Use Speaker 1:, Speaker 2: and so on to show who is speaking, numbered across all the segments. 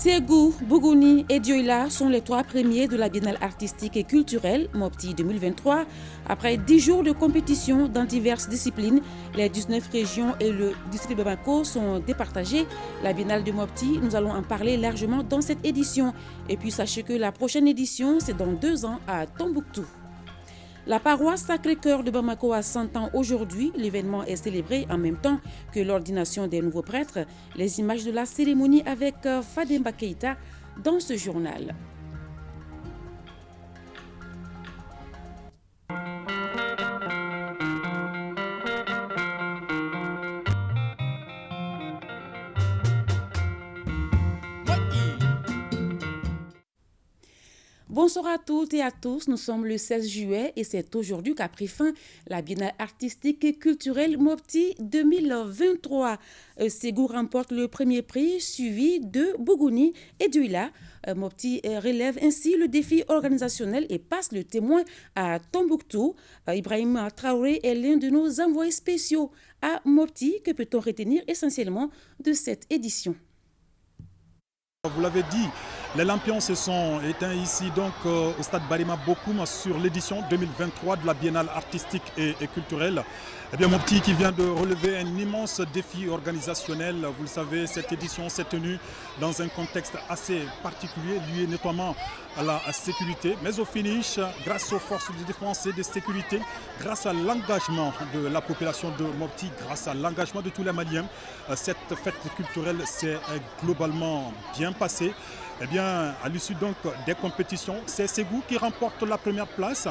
Speaker 1: Ségou, Bougouni et Dioïla sont les trois premiers de la Biennale artistique et culturelle Mopti 2023. Après 10 jours de compétition dans diverses disciplines, les 19 régions et le district de Bamako sont départagés. La Biennale de Mopti, nous allons en parler largement dans cette édition. Et puis sachez que la prochaine édition, c'est dans 2 ans à Tombouctou. La paroisse Sacré-Cœur de Bamako a 100 ans aujourd'hui. L'événement est célébré en même temps que l'ordination des nouveaux prêtres. Les images de la cérémonie avec Fademba Keïta dans ce journal. Bonsoir à toutes et à tous, nous sommes le 16 juillet et c'est aujourd'hui qu'a pris fin la Biennale artistique et culturelle Mopti 2023. Ségou remporte le premier prix suivi de Bougouni et Dioïla. Mopti relève ainsi le défi organisationnel et passe le témoin à Tombouctou. Ibrahim Traoré est l'un de nos envoyés spéciaux à Mopti. Que peut-on retenir essentiellement de cette édition?
Speaker 2: Vous l'avez dit, les lampions se sont éteints ici donc au stade Barima Bokoum sur l'édition 2023 de la Biennale artistique et culturelle. Eh bien, Mopti qui vient de relever un immense défi organisationnel. Vous le savez, cette édition s'est tenue dans un contexte assez particulier, lié notamment à la sécurité. Mais au finish, grâce aux forces de défense et de sécurité, grâce à l'engagement de la population de Mopti, grâce à l'engagement de tous les Maliens, cette fête culturelle s'est globalement bien passée. Eh bien, à l'issue donc des compétitions, c'est Ségou qui remporte la première place,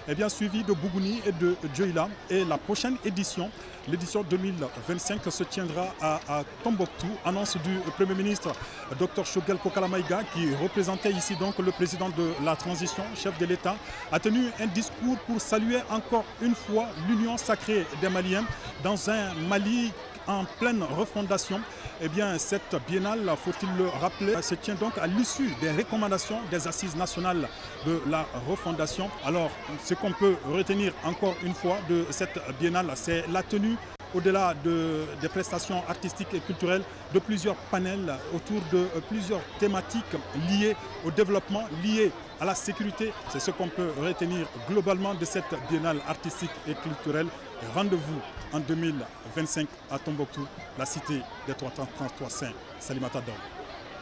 Speaker 2: eh bien, suivi de Bougouni et de Dioïla. Et la prochaine édition, l'édition 2025, se tiendra à Tombouctou. Annonce du Premier ministre, Dr Choguel Kokala Maïga, qui représentait ici donc le président de la transition, chef de l'État, a tenu un discours pour saluer encore une fois l'union sacrée des Maliens dans un Mali en pleine refondation. Eh bien, cette biennale, faut-il le rappeler, se tient donc à l'issue des recommandations des assises nationales de la refondation. Alors, ce qu'on peut retenir encore une fois de cette biennale, c'est la tenue, au-delà des prestations artistiques et culturelles, de plusieurs panels autour de plusieurs thématiques liées au développement, liées à la sécurité. C'est ce qu'on peut retenir globalement de cette biennale artistique et culturelle. Rendez-vous en 2025 à Tombouctou, la cité des 333 saints. Salimata Dom.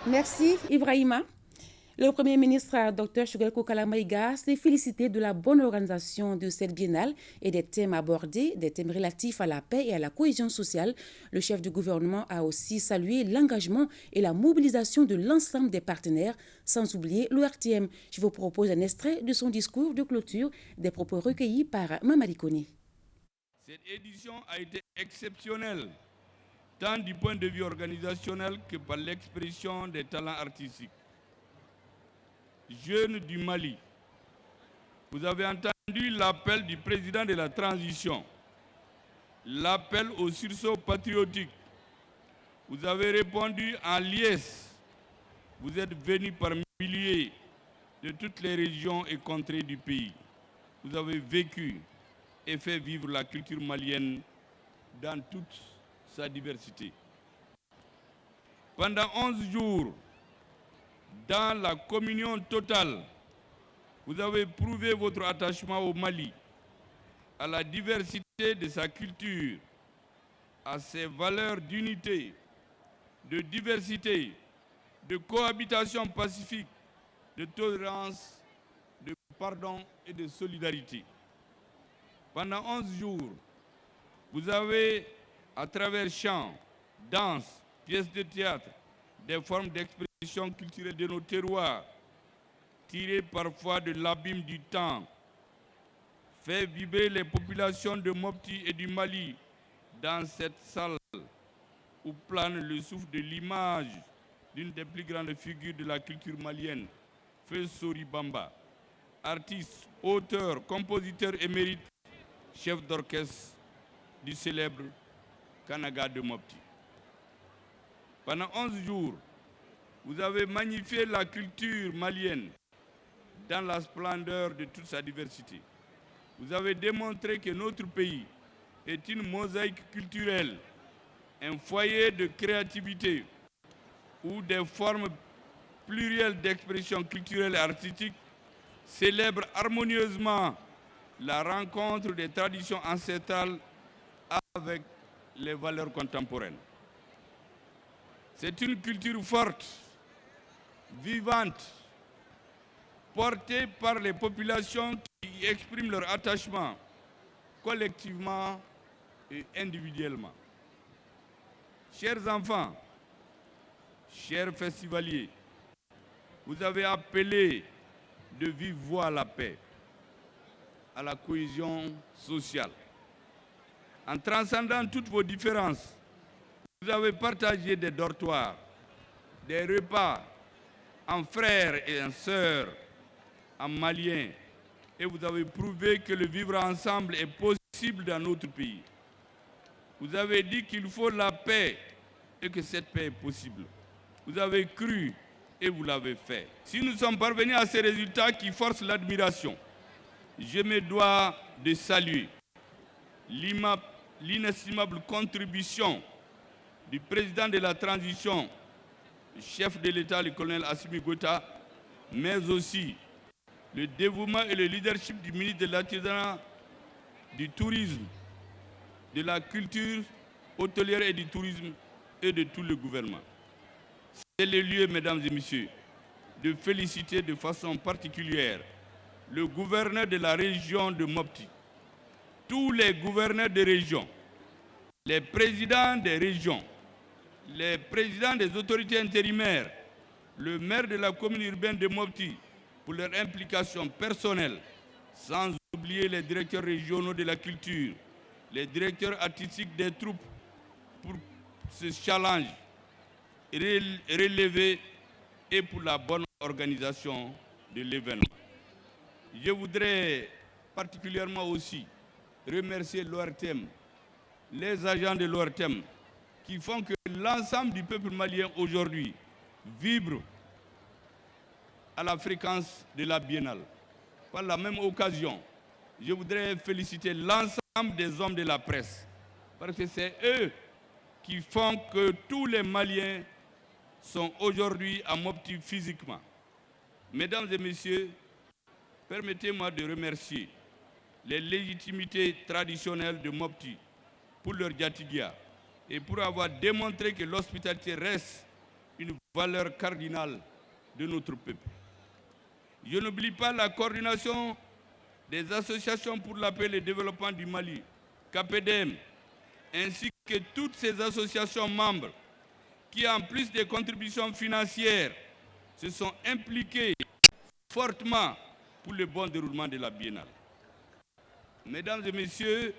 Speaker 1: Merci Ibrahima. Le Premier ministre Dr Choguel Kokala Maïga s'est félicité de la bonne organisation de cette biennale et des thèmes abordés, des thèmes relatifs à la paix et à la cohésion sociale. Le chef du gouvernement a aussi salué l'engagement et la mobilisation de l'ensemble des partenaires, sans oublier l'ORTM. Je vous propose un extrait de son discours de clôture, des propos recueillis par Mamadi Koné.
Speaker 3: Cette édition a été exceptionnelle, tant du point de vue organisationnel que par l'expression des talents artistiques. Jeunes du Mali, vous avez entendu l'appel du président de la transition, l'appel au sursaut patriotique. Vous avez répondu en liesse. Vous êtes venus par milliers de toutes les régions et contrées du pays. Vous avez vécu et fait vivre la culture malienne dans toute sa diversité. Pendant 11 jours, dans la communion totale, vous avez prouvé votre attachement au Mali, à la diversité de sa culture, à ses valeurs d'unité, de diversité, de cohabitation pacifique, de tolérance, de pardon et de solidarité. Pendant 11 jours, vous avez, à travers chants, danses, pièces de théâtre, des formes d'expression culturelle de nos terroirs, tirées parfois de l'abîme du temps, fait vibrer les populations de Mopti et du Mali dans cette salle où plane le souffle de l'image d'une des plus grandes figures de la culture malienne, Feu Sori Bamba, artiste, auteur, compositeur émérite, chef d'orchestre du célèbre Kanaga de Mopti. Pendant 11 jours, vous avez magnifié la culture malienne dans la splendeur de toute sa diversité. Vous avez démontré que notre pays est une mosaïque culturelle, un foyer de créativité où des formes pluriel d'expression culturelle et artistique célèbre harmonieusement la rencontre des traditions ancestrales avec les valeurs contemporaines. C'est une culture forte, vivante, portée par les populations qui expriment leur attachement collectivement et individuellement. Chers enfants, chers festivaliers, vous avez appelé de vive voix à la paix, à la cohésion sociale. En transcendant toutes vos différences, vous avez partagé des dortoirs, des repas en frères et en sœurs, en maliens, et vous avez prouvé que le vivre ensemble est possible dans notre pays. Vous avez dit qu'il faut la paix et que cette paix est possible. Vous avez cru et vous l'avez fait. Si nous sommes parvenus à ces résultats qui forcent l'admiration, je me dois de saluer l'inestimable contribution du président de la transition, le chef de l'État, le colonel Assimi Goïta, mais aussi le dévouement et le leadership du ministre de l'Artisanat, du Tourisme, de la Culture hôtelière et du Tourisme et de tout le gouvernement. C'est le lieu, mesdames et messieurs, de féliciter de façon particulière le gouverneur de la région de Mopti, tous les gouverneurs de région, les présidents des régions, les présidents des autorités intérimaires, le maire de la commune urbaine de Mopti pour leur implication personnelle, sans oublier les directeurs régionaux de la culture, les directeurs artistiques des troupes pour ce challenge relevé et pour la bonne organisation de l'événement. Je voudrais particulièrement aussi remercier l'ORTM, les agents de l'ORTM qui font que l'ensemble du peuple malien aujourd'hui vibre à la fréquence de la biennale. Par la même occasion, je voudrais féliciter l'ensemble des hommes de la presse parce que c'est eux qui font que tous les Maliens sont aujourd'hui à Mopti physiquement. Mesdames et messieurs, permettez-moi de remercier les légitimités traditionnelles de Mopti pour leur diatigia et pour avoir démontré que l'hospitalité reste une valeur cardinale de notre peuple. Je n'oublie pas la coordination des associations pour la paix et le développement du Mali, CAPEDEM, ainsi que toutes ces associations membres qui, en plus des contributions financières, se sont impliquées fortement pour le bon déroulement de la biennale. Mesdames et messieurs,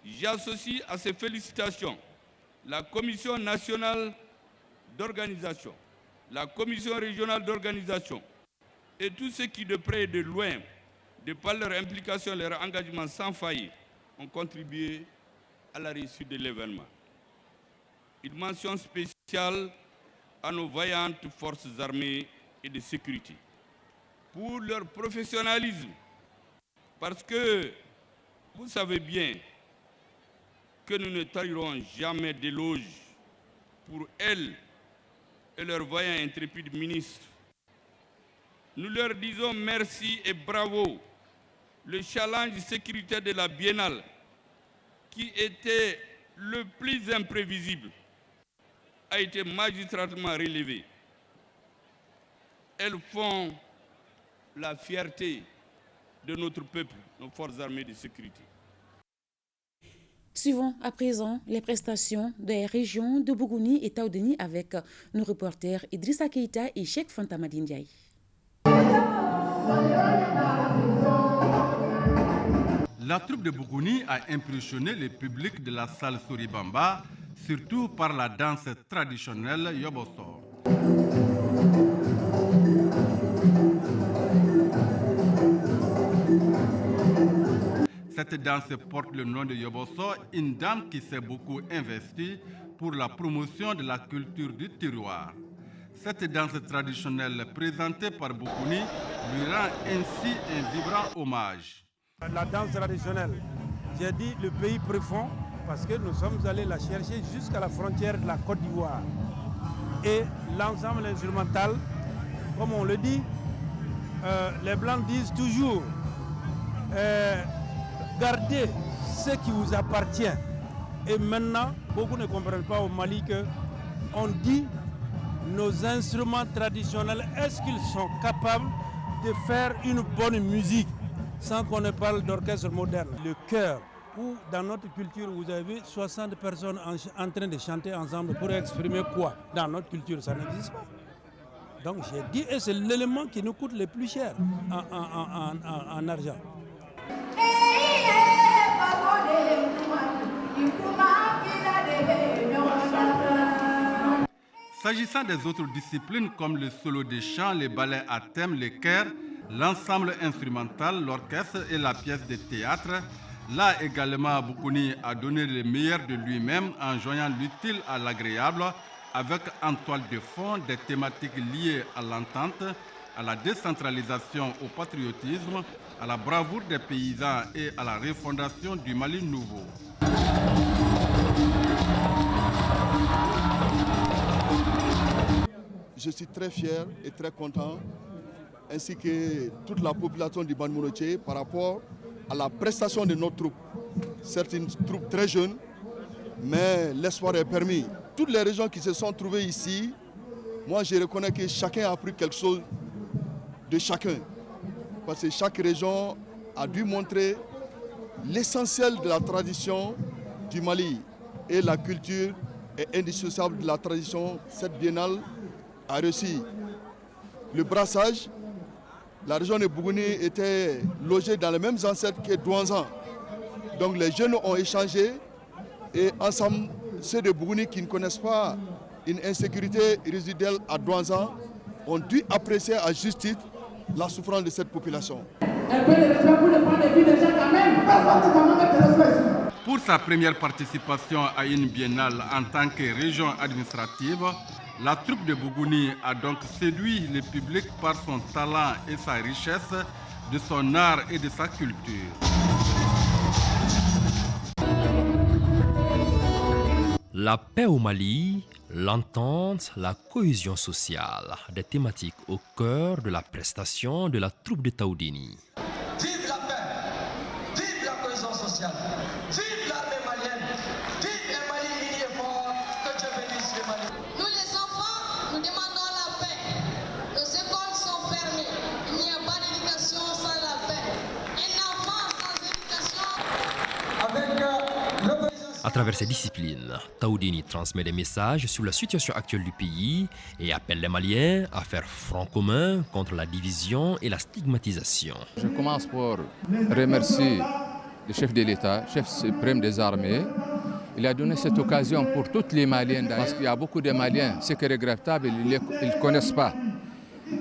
Speaker 3: j'associe à ces félicitations la Commission nationale d'organisation, la Commission régionale d'organisation et tous ceux qui, de près et de loin, de par leur implication et leur engagement sans faillite, ont contribué à la réussite de l'événement. Une mention spéciale à nos vaillantes forces armées et de sécurité pour leur professionnalisme, parce que vous savez bien que nous ne tarirons jamais d'éloges pour elles et leurs vaillants intrépides ministres. Nous leur disons merci et bravo. Le challenge sécuritaire de la biennale, qui était le plus imprévisible, a été magistralement relevé. Elles font la fierté de notre peuple, nos forces armées de sécurité.
Speaker 1: Suivons à présent les prestations des régions de Bougouni et Taoudeni avec nos reporters Idrissa Keïta et Cheikh Fantamadine Ndiaye.
Speaker 4: La troupe de Bougouni a impressionné le public de la salle Souribamba, surtout par la danse traditionnelle Yobosso. Cette danse porte le nom de Yobosso, une dame qui s'est beaucoup investie pour la promotion de la culture du terroir. Cette danse traditionnelle présentée par Bougouni lui rend ainsi un vibrant hommage.
Speaker 5: La danse traditionnelle, j'ai dit le pays profond parce que nous sommes allés la chercher jusqu'à la frontière de la Côte d'Ivoire. Et l'ensemble instrumental comme on le dit, les Blancs disent toujours gardez ce qui vous appartient. Et maintenant, beaucoup ne comprennent pas au Mali qu'on dit nos instruments traditionnels, est-ce qu'ils sont capables de faire une bonne musique sans qu'on ne parle d'orchestre moderne. Le chœur, où dans notre culture, vous avez 60 personnes en train de chanter ensemble pour exprimer quoi? Dans notre culture, ça n'existe pas. Donc j'ai dit, et c'est l'élément qui nous coûte le plus cher en argent.
Speaker 4: S'agissant des autres disciplines comme le solo de chant, les ballets à thème, les chœurs, l'ensemble instrumental, l'orchestre et la pièce de théâtre, là également Boukouni a donné le meilleur de lui-même en joignant l'utile à l'agréable avec en toile de fond des thématiques liées à l'entente, à la décentralisation, au patriotisme, à la bravoure des paysans et à la refondation du Mali nouveau.
Speaker 6: Je suis très fier et très content, ainsi que toute la population du Ban Monotier, par rapport à la prestation de notre troupe. C'est une troupe très jeune, mais l'espoir est permis. Toutes les régions qui se sont trouvées ici, moi je reconnais que chacun a appris quelque chose de chacun. Parce que chaque région a dû montrer l'essentiel de la tradition du Mali. Et la culture est indissociable de la tradition. Cette biennale a réussi le brassage. La région de Bougouni était logée dans les mêmes ancêtres que Douanzan. Donc les jeunes ont échangé et ensemble, ceux de Bougouni qui ne connaissent pas une insécurité résiduelle à Douanzan ont dû apprécier à juste titre la souffrance de cette population.
Speaker 4: Pour sa première participation à une biennale en tant que région administrative, la troupe de Bougouni a donc séduit le public par son talent et sa richesse, de son art et de sa culture.
Speaker 7: La paix au Mali, l'entente, la cohésion sociale, des thématiques au cœur de la prestation de la troupe de Taoudini.
Speaker 8: Vive la paix, vive la cohésion sociale, vive l'armée malienne, vive les Mali unis et forts, que Dieu bénisse le Mali.
Speaker 9: Nous les enfants, nous demandons la paix. Nos écoles sont fermées, il n'y a pas d'éducation sans la paix. Un enfant sans éducation...
Speaker 7: À travers ces disciplines, Taoudini transmet des messages sur la situation actuelle du pays et appelle les Maliens à faire front commun contre la division et la stigmatisation.
Speaker 10: Je commence par remercier le chef de l'État, chef suprême des armées. Il a donné cette occasion pour tous les Maliens, parce qu'il y a beaucoup de Maliens, ce qui est regrettable, ils ne connaissent pas.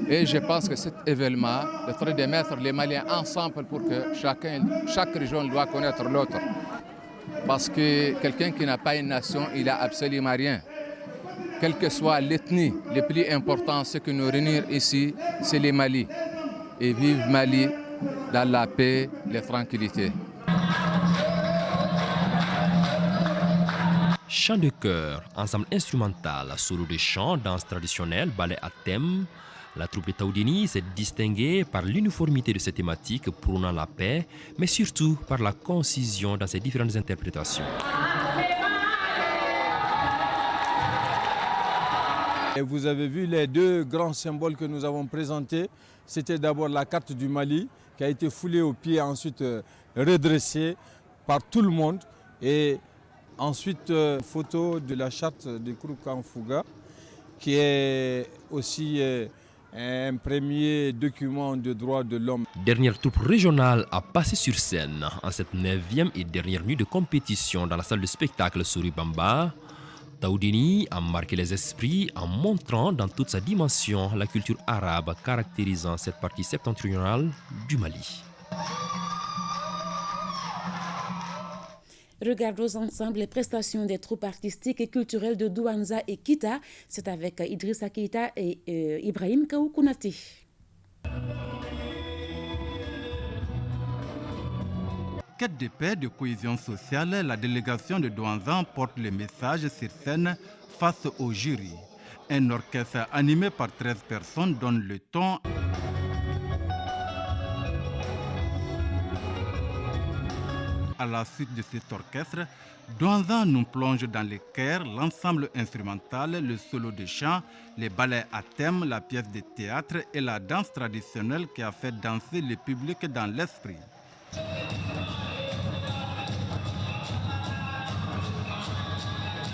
Speaker 10: Et je pense que cet événement, le train de mettre les Maliens ensemble pour que chaque région doit connaître l'autre. Parce que quelqu'un qui n'a pas une nation, il n'a absolument rien. Quelle que soit l'ethnie, le plus important, ce qui nous réunit ici, c'est les Mali. Et vive Mali dans la paix, la tranquillité.
Speaker 7: Chant de chœur, ensemble instrumental, solo de chant, danse traditionnelle, ballet à thème. La troupe de Taoudini s'est distinguée par l'uniformité de ses thématiques prônant la paix, mais surtout par la concision dans ses différentes interprétations.
Speaker 5: Et vous avez vu les deux grands symboles que nous avons présentés. C'était d'abord la carte du Mali qui a été foulée aux pieds, ensuite redressée par tout le monde. Et ensuite, une photo de la charte de Kouroukan-Fouga qui est aussi un premier document de droits de l'homme.
Speaker 7: Dernière troupe régionale à passer sur scène en cette 9e et dernière nuit de compétition dans la salle de spectacle Souribamba. Taoudini a marqué les esprits en montrant dans toute sa dimension la culture arabe caractérisant cette partie septentrionale du Mali.
Speaker 1: Regardons ensemble les prestations des troupes artistiques et culturelles de Douanza et Kita. C'est avec Idrissa Keita et Ibrahim Kaou-Konaté.
Speaker 4: Quête de paix, de cohésion sociale, la délégation de Douanzan porte le message sur scène face au jury. Un orchestre animé par 13 personnes donne le ton. À la suite de cet orchestre, Douanzan nous plonge dans les chœurs, l'ensemble instrumental, le solo de chant, les ballets à thème, la pièce de théâtre et la danse traditionnelle qui a fait danser le public dans l'esprit.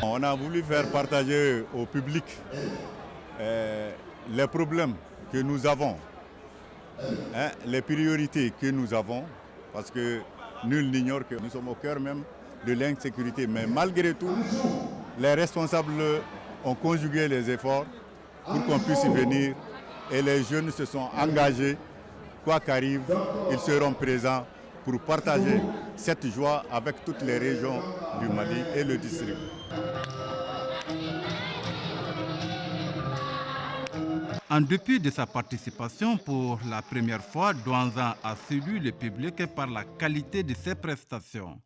Speaker 11: On a voulu faire partager au public les problèmes que nous avons, les priorités que nous avons, parce que nul n'ignore que nous sommes au cœur même de l'insécurité. Mais malgré tout, les responsables ont conjugué les efforts pour qu'on puisse y venir et les jeunes se sont engagés. Quoi qu'arrive, ils seront présents pour partager cette joie avec toutes les régions du Mali et le district.
Speaker 4: En dépit de sa participation, pour la première fois, Douanzan a séduit le public par la qualité de ses prestations.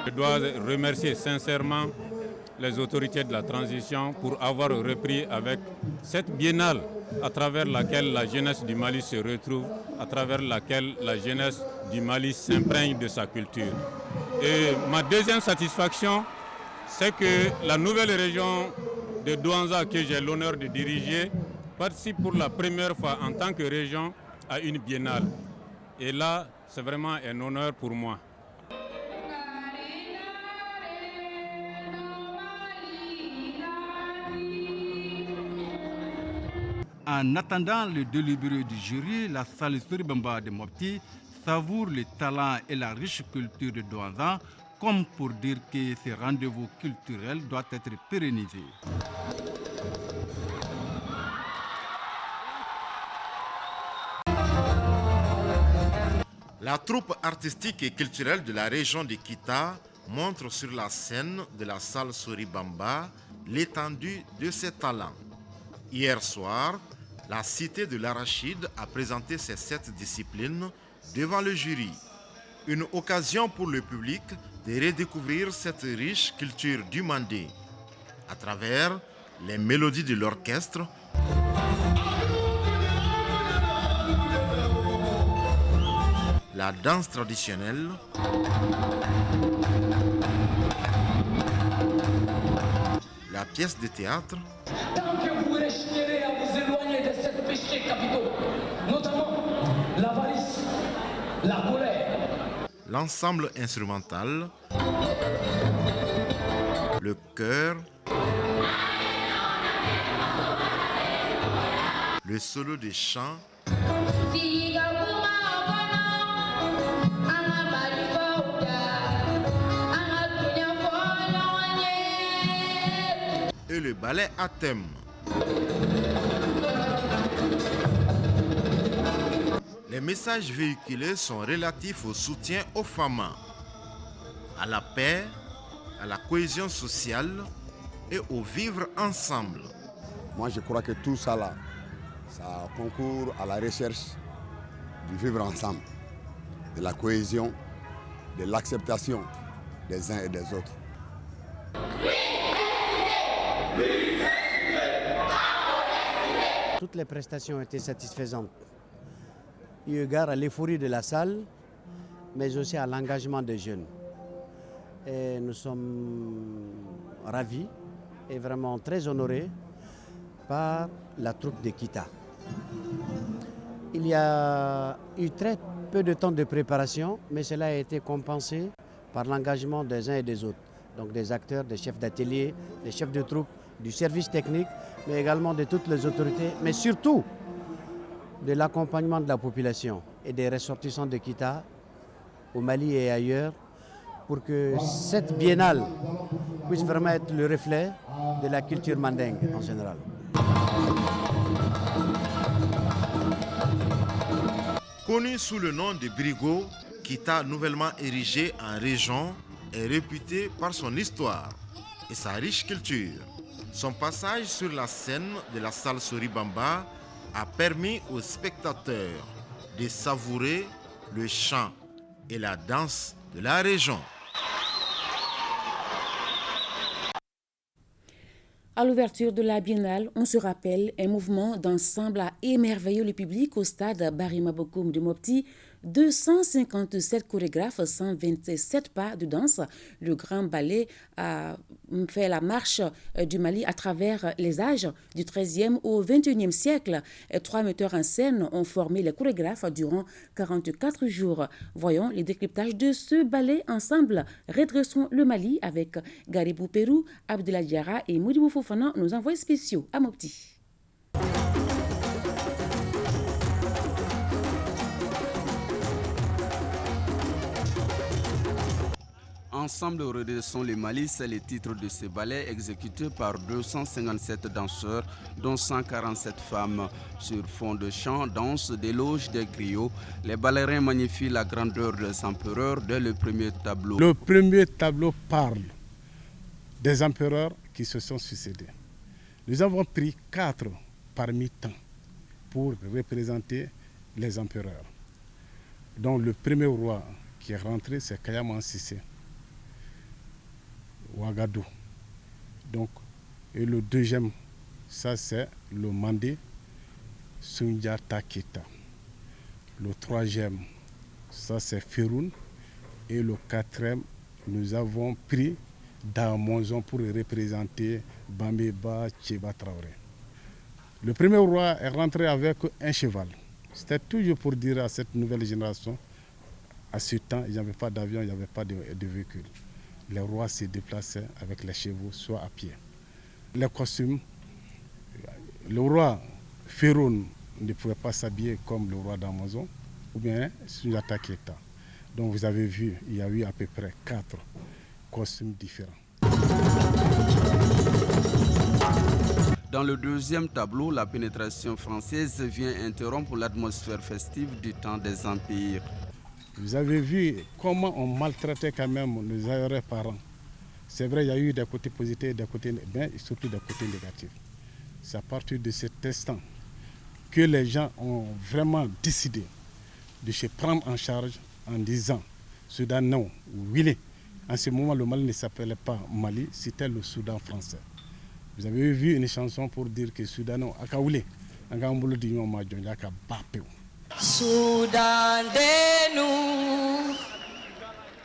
Speaker 12: Je dois remercier sincèrement les autorités de la transition pour avoir repris avec cette biennale à travers laquelle la jeunesse du Mali se retrouve, à travers laquelle la jeunesse du Mali s'imprègne de sa culture. Et ma deuxième satisfaction, c'est que la nouvelle région de Douanzan que j'ai l'honneur de diriger participe pour la première fois en tant que région à une biennale. Et là, c'est vraiment un honneur pour moi.
Speaker 4: En attendant le délibéré du jury, la salle Souri-Bamba de Mopti savoure le talent et la riche culture de Douanzan, comme pour dire que ce rendez-vous culturel doit être pérennisé.
Speaker 13: La troupe artistique et culturelle de la région de Kita montre sur la scène de la salle Souri-Bamba l'étendue de ses talents. Hier soir, la cité de l'Arachide a présenté ses 7 disciplines devant le jury. Une occasion pour le public de redécouvrir cette riche culture du Mandé à travers les mélodies de l'orchestre, la danse traditionnelle, la pièce de théâtre,
Speaker 8: Tant que vous resterez à vous éloigner de ces péchés capitaux, notamment l'avarice, la colère,
Speaker 13: l'ensemble instrumental, le chœur, le solo de chant, et le ballet à thème. Les messages véhiculés sont relatifs au soutien aux femmes, à la paix, à la cohésion sociale et au vivre ensemble.
Speaker 14: Moi, je crois que tout ça là, ça concourt à la recherche du vivre ensemble, de la cohésion, de l'acceptation des uns et des autres.
Speaker 15: Toutes les prestations étaient satisfaisantes, eu égard à l'euphorie de la salle, mais aussi à l'engagement des jeunes. Et nous sommes ravis et vraiment très honorés par la troupe de Kita. Il y a eu très peu de temps de préparation, mais cela a été compensé par l'engagement des uns et des autres. Donc des acteurs, des chefs d'atelier, des chefs de troupe, du service technique, mais également de toutes les autorités, mais surtout de l'accompagnement de la population et des ressortissants de Kita au Mali et ailleurs, pour que cette biennale puisse vraiment être le reflet de la culture mandingue en général.
Speaker 13: Connu sous le nom de Brigo, Kita, nouvellement érigé en région, est réputé par son histoire et sa riche culture. Son passage sur la scène de la salle Souri-Bamba a permis aux spectateurs de savourer le chant et la danse de la région.
Speaker 1: À l'ouverture de la biennale, on se rappelle, un mouvement d'ensemble a émerveillé le public au stade Barima Bokoum de Mopti. 257 chorégraphes, 127 pas de danse. Le Grand Ballet a fait la marche du Mali à travers les âges du 13e au 21e siècle. 3 metteurs en scène ont formé les chorégraphes durant 44 jours. Voyons les décryptages de ce ballet ensemble. Redressons le Mali avec Garibou Pérou, Abdoulaye Diarra et Moudibou Fofana, nos envoyés spéciaux à Mopti.
Speaker 16: Ensemble redressons le Mali, c'est le titre de ce ballet exécuté par 257 danseurs, dont 147 femmes. Sur fond de chant, danse, d'éloges, des griots, les ballerins magnifient la grandeur des empereurs dès le premier tableau.
Speaker 17: Le premier tableau parle des empereurs qui se sont succédés. Nous avons pris 4 parmi tant pour représenter les empereurs. Donc le premier roi qui est rentré, c'est Kayama Sissé. Ouagadou. Donc, et le deuxième, ça c'est le Mandé Sundiata Keita. Le troisième, ça c'est Féroun. Et le quatrième, nous avons pris Damonzon pour représenter Bambeba Tcheba Traoré. Le premier roi est rentré avec un cheval. C'était toujours pour dire à cette nouvelle génération, à ce temps, il n'y avait pas d'avion, il n'y avait pas de véhicule. Les rois se déplaçaient avec les chevaux, soit à pied. Les costumes, le roi Féroun ne pouvait pas s'habiller comme le roi d'Amazon, ou bien Sundiata Keita. Donc vous avez vu, il y a eu à peu près 4 costumes différents.
Speaker 16: Dans le deuxième tableau, la pénétration française vient interrompre l'atmosphère festive du temps des empires.
Speaker 17: Vous avez vu comment on maltraitait quand même nos arrière-parents. C'est vrai, il y a eu des côtés positifs, des côtés, mais surtout des côtés négatifs. C'est à partir de cet instant que les gens ont vraiment décidé de se prendre en charge en disant Soudan non, oui. En ce moment, le Mali ne s'appelait pas Mali, c'était le Soudan français. Vous avez vu une chanson pour dire que Soudan non, Akaoulé, Angambolo Dignon Madjon, Aka Bapeo.
Speaker 18: Soudan de nous,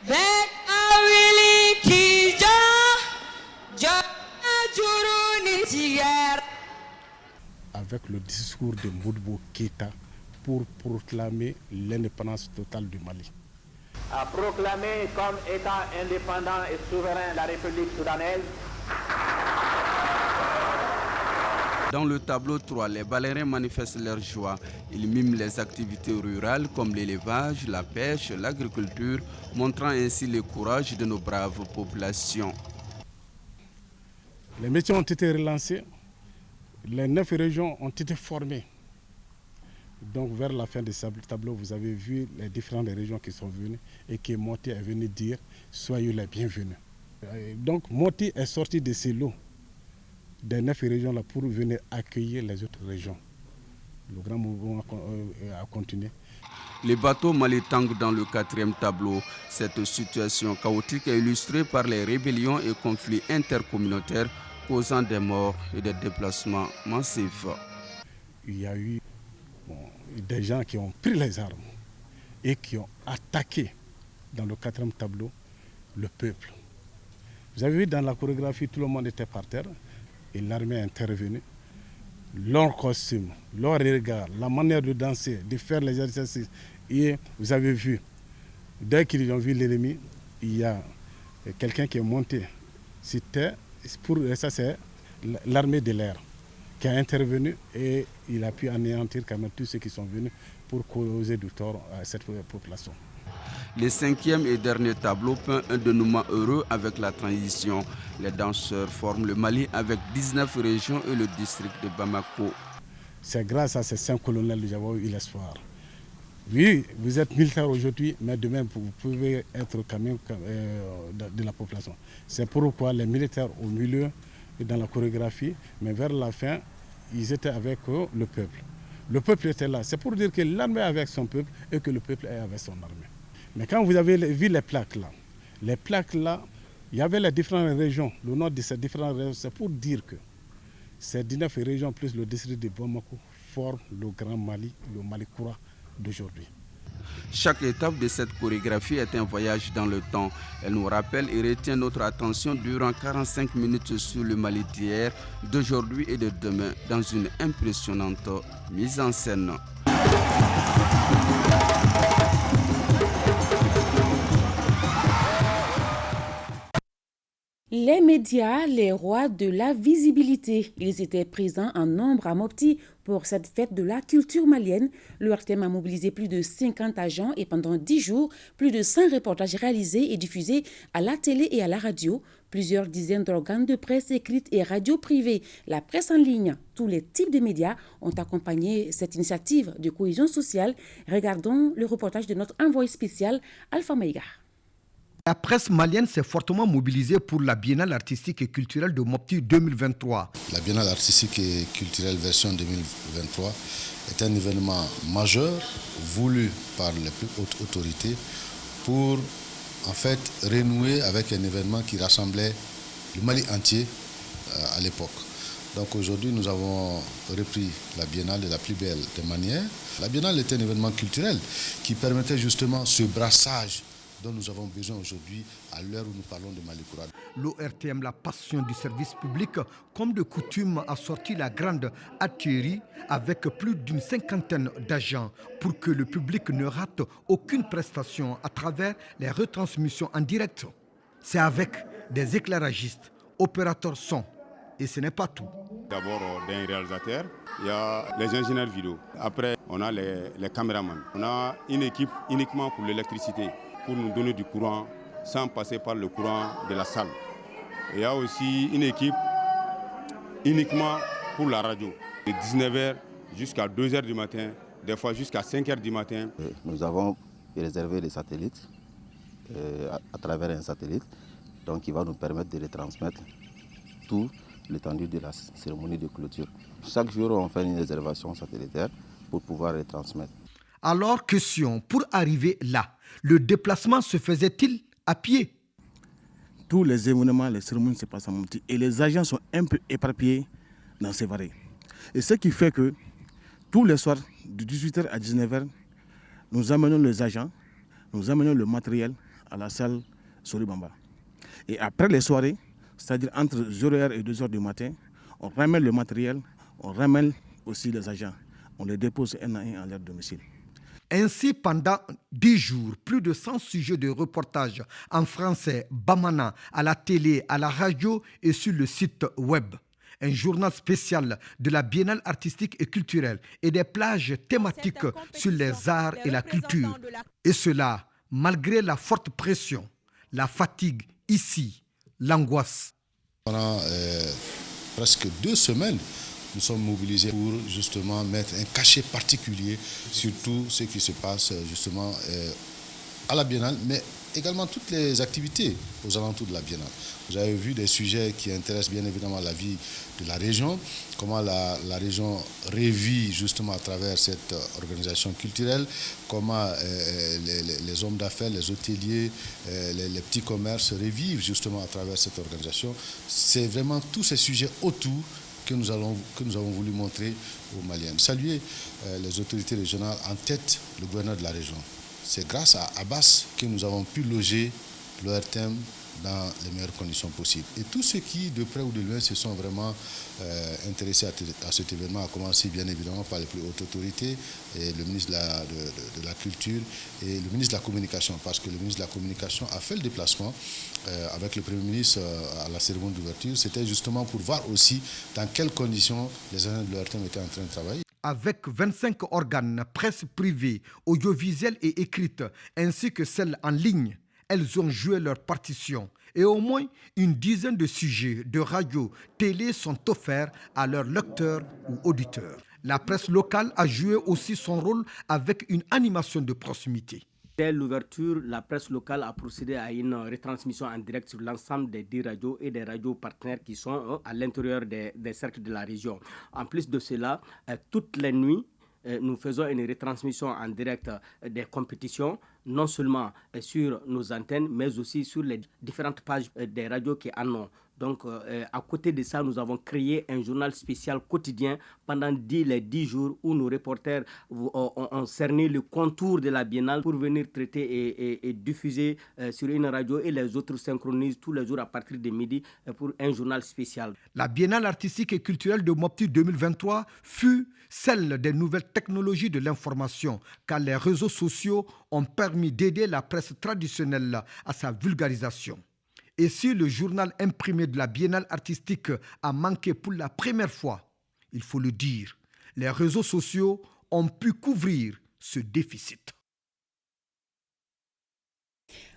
Speaker 18: Bet Awili Kija, Juruni Tiger.
Speaker 17: Avec le discours de Moudbou Keita pour proclamer l'indépendance totale du Mali.
Speaker 19: A proclamé comme État indépendant et souverain la République soudanaise.
Speaker 16: Dans le tableau 3, les ballerins manifestent leur joie. Ils miment les activités rurales comme l'élevage, la pêche, l'agriculture, montrant ainsi le courage de nos braves populations.
Speaker 17: Les métiers ont été relancés, les 9 régions ont été formées. Donc vers la fin de ce tableau, vous avez vu les différentes régions qui sont venues et que Mopti est venu dire « Soyez les bienvenus ». Donc Mopti est sorti de ces lots des 9 régions là pour venir accueillir les autres régions. Le grand mouvement a continué.
Speaker 16: Les bateaux Mali tanguent dans le 4e tableau. Cette situation chaotique est illustrée par les rébellions et conflits intercommunautaires causant des morts et des déplacements massifs.
Speaker 17: Il y a eu des gens qui ont pris les armes et qui ont attaqué dans le 4e tableau le peuple. Vous avez vu dans la chorégraphie, tout le monde était par terre. Et l'armée est intervenue. Leur costume, leur regard, la manière de danser, de faire les exercices. Et vous avez vu, dès qu'ils ont vu l'ennemi, il y a quelqu'un qui est monté. Ça c'est l'armée de l'air qui a intervenu et il a pu anéantir quand même tous ceux qui sont venus pour causer du tort à cette population.
Speaker 16: Le 5e et dernier tableau peint un dénouement heureux avec la transition. Les danseurs forment le Mali avec 19 régions et le district de Bamako.
Speaker 17: C'est grâce à ces 5 colonels que nous avons eu l'espoir. Oui, vous êtes militaire aujourd'hui, mais demain vous pouvez être quand même de la population. C'est pourquoi les militaires au milieu et dans la chorégraphie, mais vers la fin, ils étaient avec le peuple. Le peuple était là. C'est pour dire que l'armée est avec son peuple et que le peuple est avec son armée. Mais quand vous avez vu les plaques là, il y avait les différentes régions, le nom de ces différentes régions, c'est pour dire que Ces 19 régions plus le district de Bamako forment le Grand Mali, le Mali Koura d'aujourd'hui.
Speaker 16: Chaque étape de cette chorégraphie est un voyage dans le temps. Elle nous rappelle et retient notre attention durant 45 minutes sur le Mali d'hier, d'aujourd'hui et de demain dans une impressionnante mise en scène.
Speaker 1: Les médias, les rois de la visibilité. Ils étaient présents en nombre à Mopti pour cette fête de la culture malienne. Le RTM a mobilisé plus de 50 agents et pendant 10 jours, plus de 100 reportages réalisés et diffusés à la télé et à la radio. Plusieurs dizaines d'organes de presse écrites et radio privées, la presse en ligne, tous les types de médias ont accompagné cette initiative de cohésion sociale. Regardons le reportage de notre envoyé spécial, Alpha Maïga.
Speaker 20: La presse malienne s'est fortement mobilisée pour la Biennale artistique et culturelle de Mopti 2023.
Speaker 21: La Biennale artistique et culturelle version 2023 est un événement majeur voulu par les plus hautes autorités pour en fait renouer avec un événement qui rassemblait le Mali entier à l'époque. Donc aujourd'hui, nous avons repris la Biennale de la plus belle des manières. La Biennale est un événement culturel qui permettait justement ce brassage dont nous avons besoin aujourd'hui à l'heure où nous parlons de Mali Koura.
Speaker 20: L'ORTM, la passion du service public, comme de coutume, a sorti la grande artillerie avec plus d'une cinquantaine d'agents pour que le public ne rate aucune prestation à travers les retransmissions en direct. C'est avec des éclairagistes, opérateurs son, et ce n'est pas tout.
Speaker 22: D'abord d'un réalisateur, il y a les ingénieurs vidéo. Après, on a les caméramans. On a une équipe uniquement pour l'électricité, pour nous donner du courant sans passer par le courant de la salle. Il y a aussi une équipe uniquement pour la radio, de 19h jusqu'à 2h du matin, des fois jusqu'à 5h du matin.
Speaker 23: Nous avons réservé des satellites à travers un satellite, donc qui va nous permettre de retransmettre tout l'étendue de la cérémonie de clôture. Chaque jour, on fait une réservation satellitaire pour pouvoir retransmettre.
Speaker 20: Alors, question, pour arriver là, le déplacement se faisait-il à pied?
Speaker 24: Tous les événements, les cérémonies se passent en Mopti et les agents sont un peu éparpillés dans ces vallées. Et ce qui fait que tous les soirs, de 18h à 19h, nous amenons les agents, nous amenons le matériel à la salle Sori Bamba. Et après les soirées, c'est-à-dire entre 0h et 2h du matin, on ramène le matériel, on ramène aussi les agents. On les dépose un à un à leur domicile.
Speaker 20: Ainsi, pendant 10 jours, plus de 100 sujets de reportage en français, bamana, à la télé, à la radio et sur le site web. Un journal spécial de la Biennale artistique et culturelle et des plages thématiques sur les arts et la culture. Et cela, malgré la forte pression, la fatigue ici, l'angoisse.
Speaker 21: Pendant presque 2 semaines, nous sommes mobilisés pour justement mettre un cachet particulier sur tout ce qui se passe justement à la Biennale, mais également toutes les activités aux alentours de la Biennale. Vous avez vu des sujets qui intéressent bien évidemment la vie de la région, comment la région revit justement à travers cette organisation culturelle, comment les hommes d'affaires, les hôteliers, les petits commerces revivent justement à travers cette organisation. C'est vraiment tous ces sujets autour que nous avons voulu montrer aux Maliens. Saluer les autorités régionales, en tête le gouverneur de la région. C'est grâce à Abbas que nous avons pu loger l'ORTM dans les meilleures conditions possibles. Et tous ceux qui, de près ou de loin, se sont vraiment intéressés à cet événement, à commencer bien évidemment par les plus hautes autorités, et le ministre de la Culture et le ministre de la Communication, parce que le ministre de la Communication a fait le déplacement avec le Premier ministre à la cérémonie d'ouverture. C'était justement pour voir aussi dans quelles conditions les agents de l'ORTM étaient en train de travailler.
Speaker 20: Avec 25 organes, presse privée, audiovisuelle et écrite, ainsi que celles en ligne, elles ont joué leur partition. Et au moins une dizaine de sujets de radio, télé sont offerts à leurs lecteurs ou auditeurs. La presse locale a joué aussi son rôle avec une animation de proximité.
Speaker 25: Dès l'ouverture, la presse locale a procédé à une retransmission en direct sur l'ensemble des 10 radios et des radios partenaires qui sont à l'intérieur des cercles de la région. En plus de cela, toutes les nuits, nous faisons une retransmission en direct des compétitions, non seulement sur nos antennes, mais aussi sur les différentes pages des radios qui en ont. Donc, à côté de ça, nous avons créé un journal spécial quotidien pendant les 10 jours où nos reporters ont cerné le contour de la biennale pour venir traiter et diffuser sur une radio, et les autres synchronisent tous les jours à partir de midi pour un journal spécial.
Speaker 20: La biennale artistique et culturelle de Mopti 2023 fut celle des nouvelles technologies de l'information, car les réseaux sociaux ont permis d'aider la presse traditionnelle à sa vulgarisation. Et si le journal imprimé de la biennale artistique a manqué pour la première fois, il faut le dire, les réseaux sociaux ont pu couvrir ce déficit.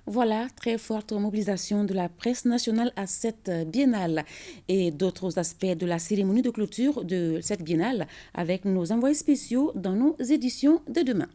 Speaker 1: Voilà, très forte mobilisation de la presse nationale à cette biennale et d'autres aspects de la cérémonie de clôture de cette biennale avec nos envoyés spéciaux dans nos éditions de demain.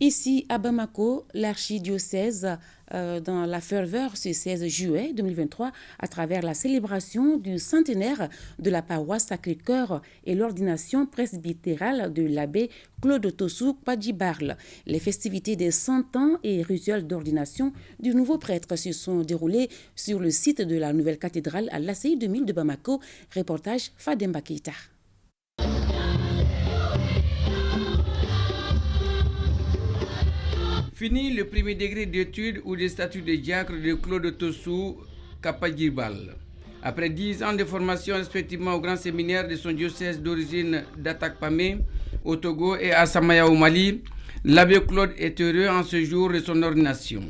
Speaker 1: Ici, à Bamako, l'archidiocèse, dans la ferveur ce 16 juillet 2023, à travers la célébration du centenaire de la paroisse Sacré-Cœur et l'ordination presbytérale de l'abbé Claude Tossou Padjibarle. Les festivités des 100 ans et rituels d'ordination du nouveau prêtre se sont déroulées sur le site de la nouvelle cathédrale à l'ACI 2000 de Bamako. Reportage Fademba Keita.
Speaker 2: Fini le premier degré d'études ou des statuts de diacre de Claude Tossou Padjibarle. Après 10 ans de formation respectivement au grand séminaire de son diocèse d'origine d'Atakpamé, au Togo et à Samaya au Mali, l'abbé Claude est heureux en ce jour de son ordination.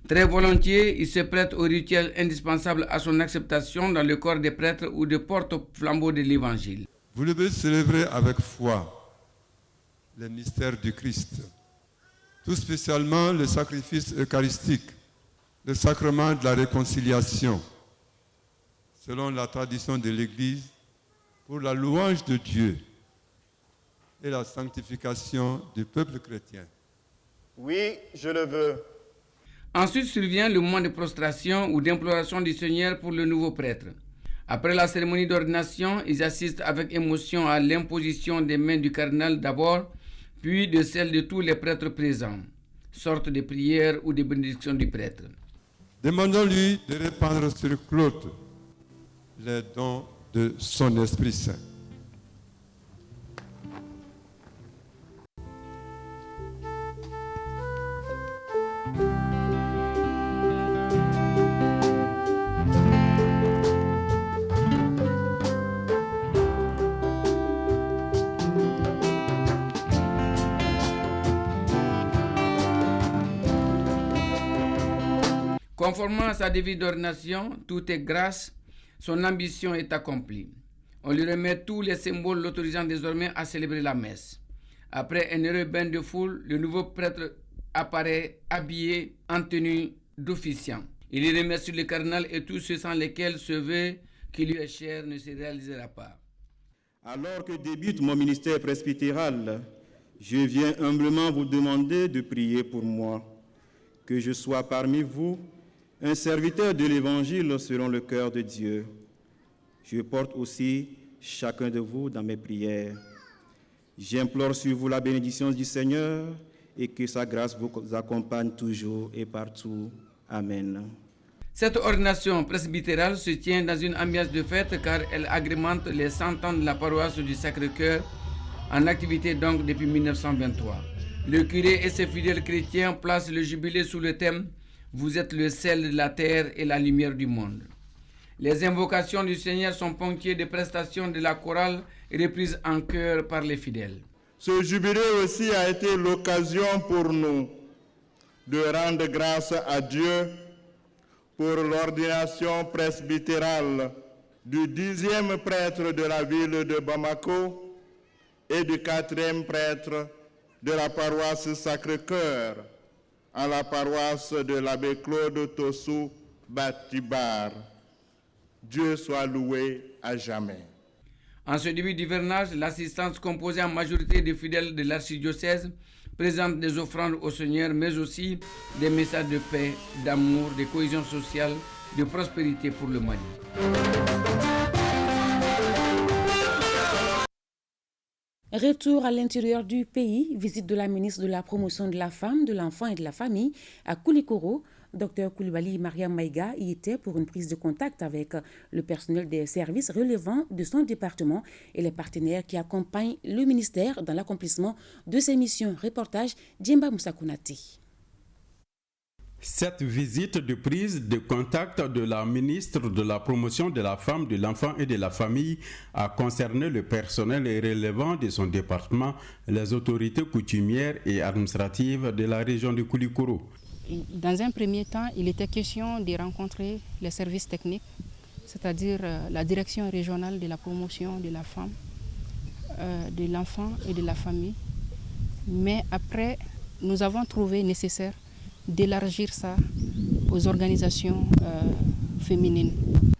Speaker 2: Très volontiers, il se prête au rituel indispensable à son acceptation dans le corps des prêtres ou de porte-flambeau de l'Évangile.
Speaker 3: Vous devez célébrer avec foi les mystères du Christ, tout spécialement le sacrifice eucharistique, le sacrement de la réconciliation, selon la tradition de l'Église, pour la louange de Dieu et la sanctification du peuple chrétien.
Speaker 6: Oui, je le veux.
Speaker 2: Ensuite survient le moment de prostration ou d'imploration du Seigneur pour le nouveau prêtre. Après la cérémonie d'ordination, ils assistent avec émotion à l'imposition des mains du cardinal d'abord, puis de celles de tous les prêtres présents, sorte de prière ou de bénédiction du prêtre.
Speaker 3: Demandons-lui de répandre sur Claude les dons de son Esprit Saint.
Speaker 2: Conformément à sa devise d'ordination, tout est grâce, son ambition est accomplie. On lui remet tous les symboles l'autorisant désormais à célébrer la messe. Après un heureux bain de foule, le nouveau prêtre apparaît habillé en tenue d'officiant. Il y remercie le cardinal et tous ceux sans lesquels ce vœu qui lui est cher ne se réalisera pas.
Speaker 6: Alors que débute mon ministère presbytéral, je viens humblement vous demander de prier pour moi, que je sois parmi vous un serviteur de l'Évangile selon le cœur de Dieu. Je porte aussi chacun de vous dans mes prières. J'implore sur vous la bénédiction du Seigneur et que sa grâce vous accompagne toujours et partout. Amen.
Speaker 2: Cette ordination presbytérale se tient dans une ambiance de fête car elle agrémente les 100 ans de la paroisse du Sacré-Cœur, en activité donc depuis 1923. Le curé et ses fidèles chrétiens placent le jubilé sous le thème « Vous êtes le sel de la terre et la lumière du monde ». Les invocations du Seigneur sont ponctuées de prestations de la chorale reprises en chœur par les fidèles.
Speaker 6: Ce jubilé aussi a été l'occasion pour nous de rendre grâce à Dieu pour l'ordination presbytérale du 10e prêtre de la ville de Bamako et du 4e prêtre de la paroisse Sacré-Cœur, en la paroisse de l'abbé Claude Tossou Padjibarle. Dieu soit loué à jamais.
Speaker 2: En ce début d'hivernage, l'assistance composée en majorité des fidèles de l'archidiocèse présente des offrandes au Seigneur, mais aussi des messages de paix, d'amour, de cohésion sociale, de prospérité pour le Mali.
Speaker 1: Retour à l'intérieur du pays, visite de la ministre de la Promotion de la Femme, de l'Enfant et de la Famille à Koulikoro. Dr Coulibaly Mariam Maïga y était pour une prise de contact avec le personnel des services relevant de son département et les partenaires qui accompagnent le ministère dans l'accomplissement de ses missions. Reportage Djemba Moussakounati.
Speaker 5: Cette visite de prise de contact de la ministre de la Promotion de la Femme, de l'Enfant et de la Famille a concerné le personnel relevant de son département, les autorités coutumières et administratives de la région de Koulikoro.
Speaker 7: Dans un premier temps, il était question de rencontrer les services techniques, c'est-à-dire la direction régionale de la promotion de la femme, de l'enfant et de la famille. Mais après, nous avons trouvé nécessaire d'élargir ça aux organisations féminines.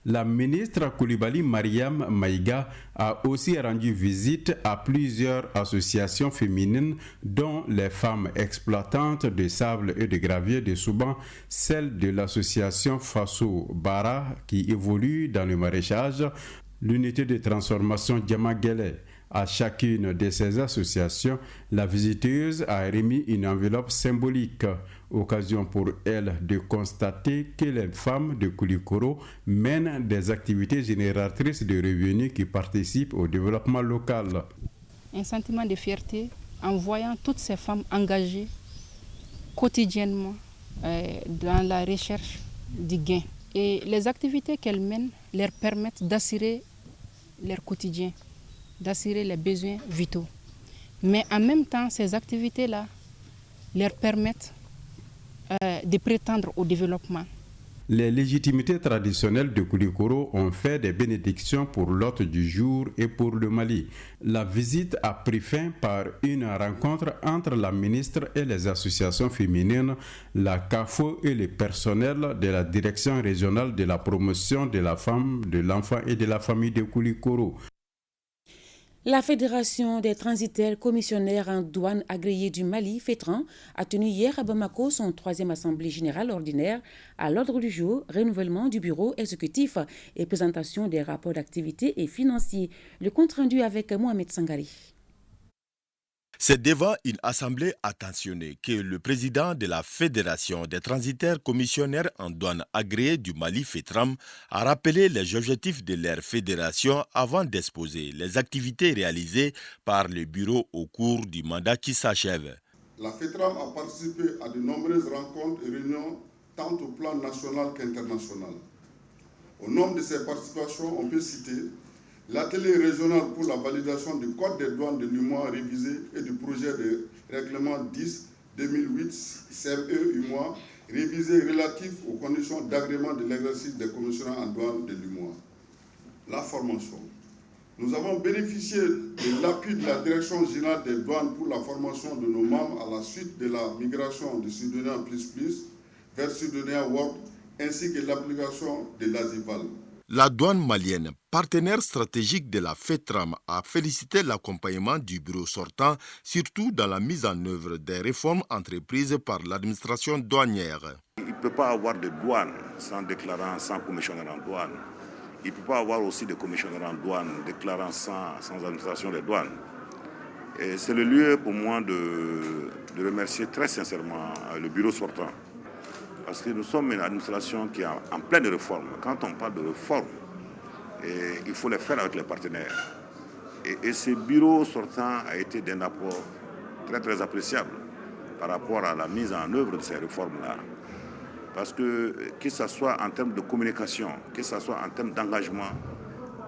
Speaker 5: La ministre Coulibaly Mariam Maïga a aussi rendu visite à plusieurs associations féminines, dont les femmes exploitantes de sable et de gravier de Souban, celle de l'association Faso Bara qui évolue dans le maraîchage, l'unité de transformation Diamagele. À chacune de ces associations, la visiteuse a remis une enveloppe symbolique, occasion pour elle de constater que les femmes de Koulikoro mènent des activités génératrices de revenus qui participent au développement local.
Speaker 7: Un sentiment de fierté en voyant toutes ces femmes engagées quotidiennement dans la recherche du gain. Et les activités qu'elles mènent leur permettent d'assurer leur quotidien, d'assurer les besoins vitaux. Mais en même temps, ces activités-là leur permettent de prétendre au développement.
Speaker 5: Les légitimités traditionnelles de Koulikoro ont fait des bénédictions pour l'hôte du jour et pour le Mali. La visite a pris fin par une rencontre entre la ministre et les associations féminines, la CAFO et le personnel de la direction régionale de la promotion de la femme, de l'enfant et de la famille de Koulikoro.
Speaker 1: La Fédération des transitaires commissionnaires en douane agréés du Mali, FETRAN, a tenu hier à Bamako son 3e assemblée générale ordinaire à l'ordre du jour, renouvellement du bureau exécutif et présentation des rapports d'activité et financiers. Le compte rendu avec Mohamed Sangari.
Speaker 9: C'est devant une assemblée attentionnée que le président de la Fédération des transitaires commissionnaires en douane agréés du Mali, FETRAM, a rappelé les objectifs de leur fédération avant d'exposer les activités réalisées par le bureau au cours du mandat qui s'achève.
Speaker 10: La FETRAM a participé à de nombreuses rencontres et réunions tant au plan national qu'international. Au nombre de ces participations, on peut citer l'atelier régional pour la validation du code des douanes de l'UMOA révisé et du projet de règlement 10-2008 CE-UMOA révisé relatif aux conditions d'agrément de l'exercice des commissionnaires en douane de l'UMOA. La formation. Nous avons bénéficié de l'appui de la Direction générale des douanes pour la formation de nos membres à la suite de la migration de Sidonia Plus vers Sidonia World ainsi que l'application de l'ASIVAL.
Speaker 9: La douane malienne, partenaire stratégique de la FETRAM, a félicité l'accompagnement du bureau sortant, surtout dans la mise en œuvre des réformes entreprises par l'administration douanière.
Speaker 11: Il ne peut pas avoir de douane sans déclarant, sans commissionnaire en douane. Il ne peut pas avoir aussi de commissionnaire en douane déclarant sans administration des douanes. Et c'est le lieu pour moi de remercier très sincèrement le bureau sortant. Parce que nous sommes une administration qui est en pleine réforme. Quand on parle de réforme, il faut les faire avec les partenaires. Et ce bureau sortant a été d'un apport très très appréciable par rapport à la mise en œuvre de ces réformes-là. Parce que ce soit en termes de communication, que ce soit en termes d'engagement,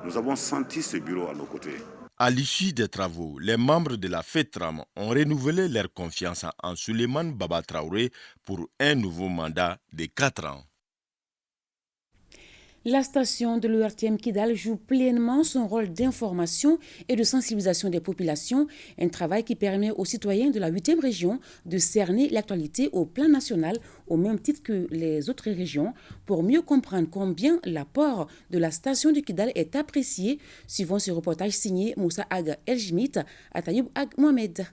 Speaker 11: nous avons senti ce bureau à nos côtés.
Speaker 9: À l'issue des travaux, les membres de la FETRAM ont renouvelé leur confiance en Souleymane Baba Traoré pour un nouveau mandat de 4 ans.
Speaker 1: La station de l'ERTM Kidal joue pleinement son rôle d'information et de sensibilisation des populations, un travail qui permet aux citoyens de la 8e région de cerner l'actualité au plan national au même titre que les autres régions pour mieux comprendre combien l'apport de la station de Kidal est apprécié, suivant ce reportage signé Moussa Ag El-Jimit à Tayoub Ag Mohamed.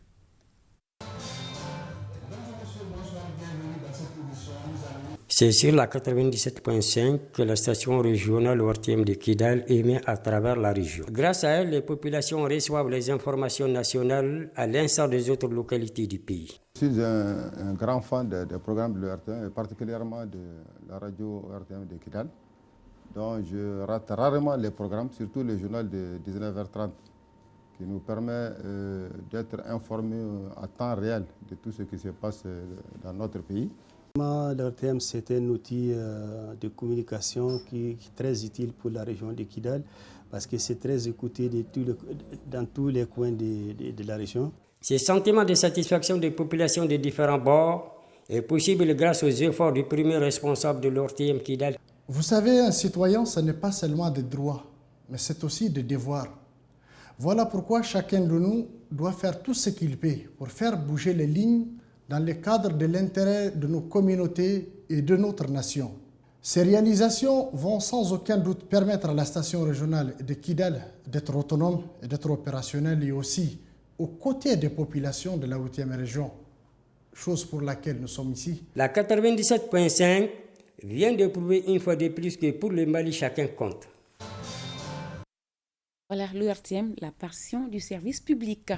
Speaker 4: C'est sur la 97.5 que la station régionale ORTM de Kidal émet à travers la région. Grâce à elle, les populations reçoivent les informations nationales à l'instar des autres localités du pays.
Speaker 8: Je suis un grand fan des programmes de l'ORTM et particulièrement de la radio ORTM de Kidal. Donc je rate rarement les programmes, surtout le journal de 19h30 qui nous permet d'être informés à temps réel de tout ce qui se passe dans notre pays.
Speaker 12: L'ORTM, c'est un outil de communication qui est très utile pour la région de Kidal parce que c'est très écouté dans tous les coins de la région.
Speaker 4: Ce sentiment de satisfaction des populations de différents bords est possible grâce aux efforts du premier responsable de l'ORTM Kidal.
Speaker 14: Vous savez, un citoyen, ce n'est pas seulement des droits, mais c'est aussi des devoirs. Voilà pourquoi chacun de nous doit faire tout ce qu'il peut pour faire bouger les lignes dans le cadre de l'intérêt de nos communautés et de notre nation. Ces réalisations vont sans aucun doute permettre à la station régionale de Kidal d'être autonome et d'être opérationnelle et aussi aux côtés des populations de la 8e région, chose pour laquelle nous sommes ici.
Speaker 4: La 97.5 vient de prouver une fois de plus que pour le Mali, chacun compte.
Speaker 1: Voilà, l'ORTM, la passion du service public.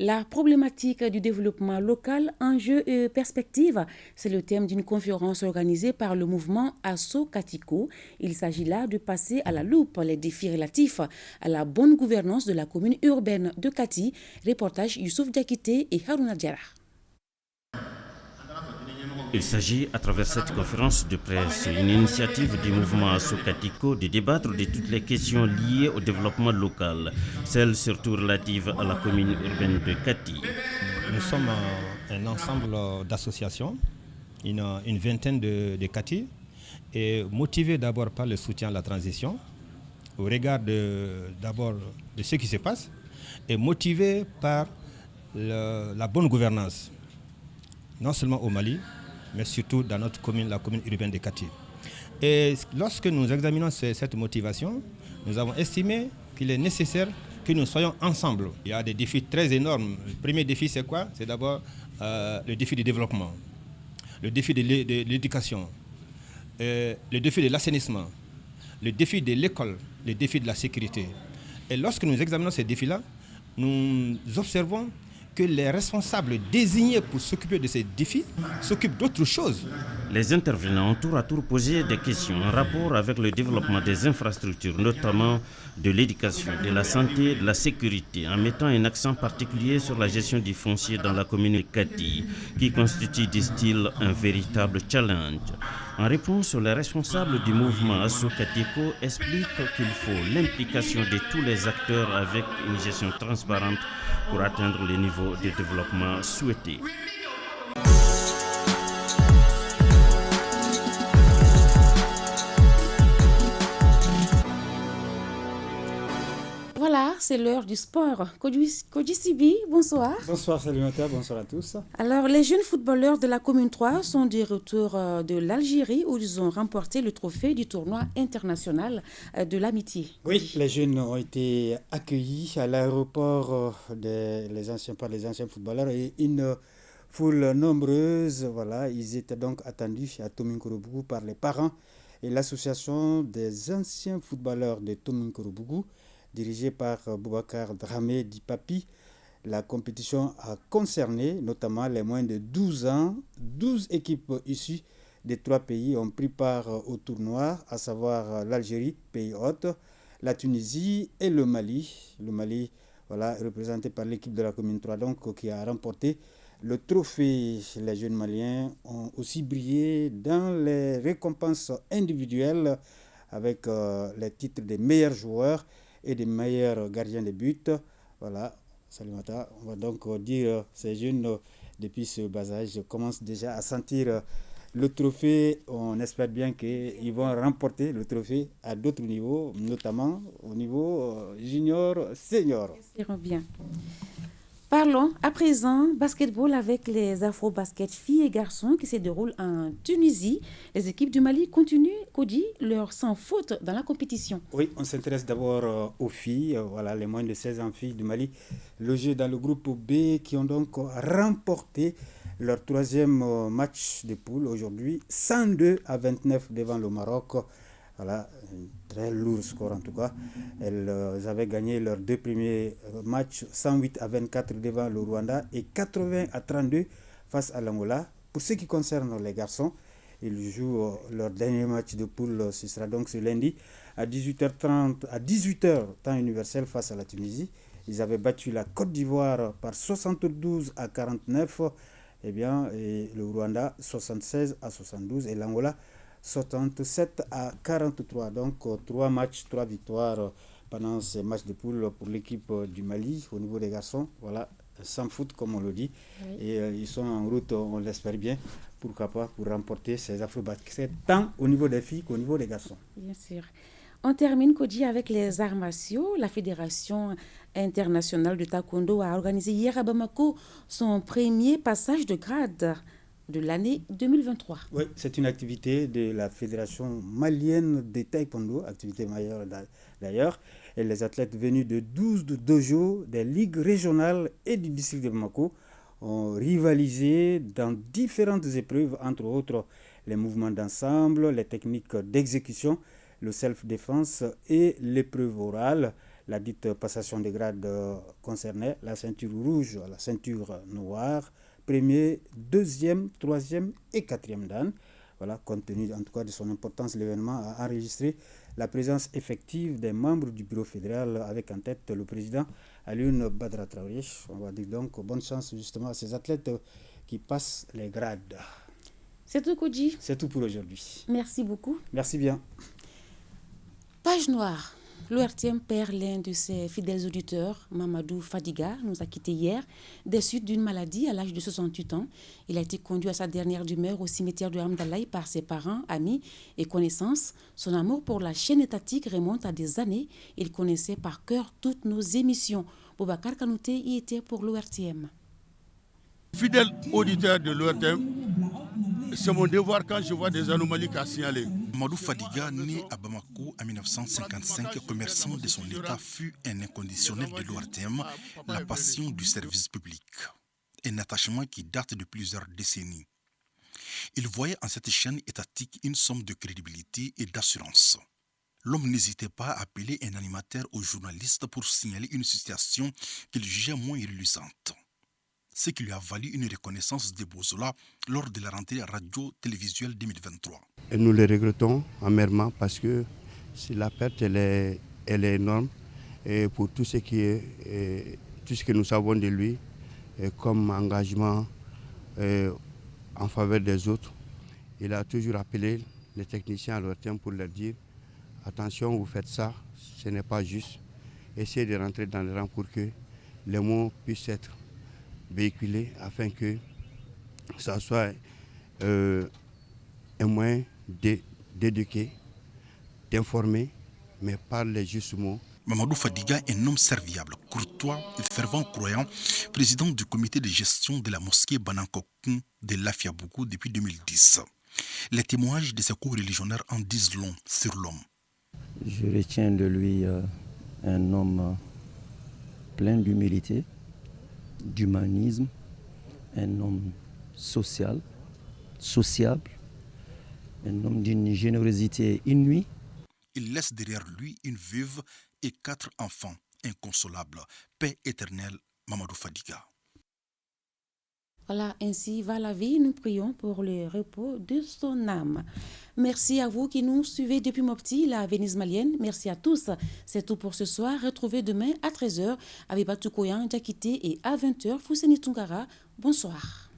Speaker 1: La problématique du développement local, enjeux et perspectives, c'est le thème d'une conférence organisée par le mouvement Asso Katiko. Il s'agit là de passer à la loupe les défis relatifs à la bonne gouvernance de la commune urbaine de Kati. Reportage Youssouf Diakité et Harouna Diarra.
Speaker 15: Il s'agit, à travers cette conférence de presse, une initiative du mouvement Asso Katiko de débattre de toutes les questions liées au développement local, celles surtout relatives à la commune urbaine de Kati.
Speaker 26: Nous sommes un ensemble d'associations, une vingtaine de Kati, et motivés d'abord par le soutien à la transition, au regard d'abord de ce qui se passe, et motivés par la bonne gouvernance, non seulement au Mali, mais surtout dans notre commune, la commune urbaine de Kati. Et lorsque nous examinons cette motivation, nous avons estimé qu'il est nécessaire que nous soyons ensemble. Il y a des défis très énormes. Le premier défi, c'est quoi? C'est d'abord le défi du développement, le défi de l'éducation, le défi de l'assainissement, le défi de l'école, le défi de la sécurité. Et lorsque nous examinons ces défis-là, nous observons que les responsables désignés pour s'occuper de ces défis s'occupent d'autres choses.
Speaker 15: Les intervenants ont tour à tour posé des questions en rapport avec le développement des infrastructures, notamment de l'éducation, de la santé, de la sécurité, en mettant un accent particulier sur la gestion du foncier dans la commune de Kati, qui constitue, disent-ils, un véritable challenge. En réponse, les responsables du mouvement Asso Katiko expliquent qu'il faut l'implication de tous les acteurs avec une gestion transparente pour atteindre le niveau de développement souhaité.
Speaker 1: Voilà, c'est l'heure du sport. Kodji Sibi, bonsoir.
Speaker 27: Bonsoir Salimata, bonsoir à tous.
Speaker 1: Alors, les jeunes footballeurs de la commune 3 sont de retour de l'Algérie où ils ont remporté le trophée du tournoi international de l'amitié.
Speaker 27: Oui, les jeunes ont été accueillis à l'aéroport par les anciens footballeurs et une foule nombreuse. Voilà, ils étaient donc attendus à Tomingkorobougou par les parents et l'association des anciens footballeurs de Tomingkorobougou, dirigée par Boubacar Dramé Dipapi. La compétition a concerné notamment les moins de 12 ans. 12 équipes issues des 3 pays ont pris part au tournoi, à savoir l'Algérie, pays hôte, la Tunisie et le Mali. Le Mali, voilà, représenté par l'équipe de la commune 3, donc, qui a remporté le trophée. Les jeunes Maliens ont aussi brillé dans les récompenses individuelles avec les titres des meilleurs joueurs et des meilleurs gardiens de but. Voilà, Salimata, on va donc dire ces jeunes, depuis ce bas âge, commencent déjà à sentir le trophée. On espère bien qu'ils vont remporter le trophée à d'autres niveaux, notamment au niveau junior, senior.
Speaker 1: Espérons bien. Parlons à présent basketball avec les Afro-Basket filles et garçons qui se déroulent en Tunisie. Les équipes du Mali continuent, Kodji, leur sans faute dans la compétition.
Speaker 27: Oui, on s'intéresse d'abord aux filles, voilà, les moins de 16 ans filles du Mali, logées dans le groupe B qui ont donc remporté leur troisième match de poule aujourd'hui, 102-29 devant le Maroc. Voilà, un très lourd score en tout cas. Elles avaient gagné leurs 2 premiers matchs, 108-24 devant le Rwanda et 80-32 face à l'Angola. Pour ce qui concerne les garçons, ils jouent leur dernier match de poule, ce sera donc ce lundi à 18h30, à 18h temps universel face à la Tunisie. Ils avaient battu la Côte d'Ivoire par 72-49, et le Rwanda 76-72 et l'Angola 67-43. Donc 3 matchs, 3 victoires pendant ces matchs de poule pour l'équipe du Mali au niveau des garçons. Voilà, sans foot comme on le dit. Oui. Et ils sont en route, on l'espère bien, pourquoi pas, pour remporter ces Afro-Basket, tant au niveau des filles qu'au niveau des garçons.
Speaker 1: Bien sûr. On termine, Kodji, avec les arts martiaux. La Fédération internationale de taekwondo a organisé hier à Bamako son premier passage de grade de l'année 2023.
Speaker 27: Oui, c'est une activité de la Fédération malienne de taekwondo, activité majeure d'ailleurs. Et les athlètes venus de 12 dojos des ligues régionales et du district de Bamako ont rivalisé dans différentes épreuves, entre autres les mouvements d'ensemble, les techniques d'exécution, le self-défense et l'épreuve orale. La dite passation de grade concernait la ceinture rouge, la ceinture noire, premier, deuxième, troisième et quatrième dan. Voilà, compte tenu en tout cas de son importance, l'événement a enregistré la présence effective des membres du bureau fédéral avec en tête le président Alioune Badara Traoré. On va dire donc bonne chance justement à ces athlètes qui passent les grades.
Speaker 1: C'est tout, Kodji.
Speaker 27: C'est tout pour aujourd'hui.
Speaker 1: Merci beaucoup.
Speaker 27: Merci bien.
Speaker 1: Page noire. L'ORTM perd l'un de ses fidèles auditeurs, Mamadou Fadiga, nous a quittés hier, des suites d'une maladie à l'âge de 68 ans. Il a été conduit à sa dernière demeure au cimetière de Hamdalaï par ses parents, amis et connaissances. Son amour pour la chaîne étatique remonte à des années. Il connaissait par cœur toutes nos émissions. Boubacar Kanouté y était pour l'ORTM.
Speaker 13: Fidèle auditeur de l'ORTM, c'est mon devoir quand je vois des anomalies qu'à signaler.
Speaker 16: Mamadou Fadiga, né à Bamako en 1955, commerçant de son état, fut un inconditionnel de l'ORTM, la passion du service public. Un attachement qui date de plusieurs décennies. Il voyait en cette chaîne étatique une somme de crédibilité et d'assurance. L'homme n'hésitait pas à appeler un animateur ou journaliste pour signaler une situation qu'il jugeait moins reluisante. Ce qui lui a valu une reconnaissance de Bozola lors de la rentrée radio-télévisuelle 2023.
Speaker 17: Et nous le regrettons amèrement parce que la perte elle est énorme et pour tout ce que nous savons de lui comme engagement en faveur des autres. Il a toujours appelé les techniciens à leur terme pour leur dire attention, vous faites ça, ce n'est pas juste. Essayez de rentrer dans le rang pour que les mots puissent être véhiculés afin que ça soit un moyen d'éduquer, d'informer, mais par les justes mots.
Speaker 16: Mamadou Fadiga est un homme serviable, courtois et fervent croyant, président du comité de gestion de la mosquée Banankokun de Lafiabougou depuis 2010. Les témoignages de ses co-religionnaires en disent long sur l'homme.
Speaker 18: Je retiens de lui un homme plein d'humilité, d'humanisme, un homme sociable, un homme d'une générosité inouïe.
Speaker 16: Il laisse derrière lui une veuve et 4 enfants inconsolables. Paix éternelle, Mamadou Fadiga.
Speaker 1: Voilà, ainsi va la vie. Nous prions pour le repos de son âme. Merci à vous qui nous suivez depuis Mopti, la Venise malienne. Merci à tous. C'est tout pour ce soir. Retrouvez demain à 13h avec Batou Koyan, Diakité et à 20h, Fousseni Tungara. Bonsoir.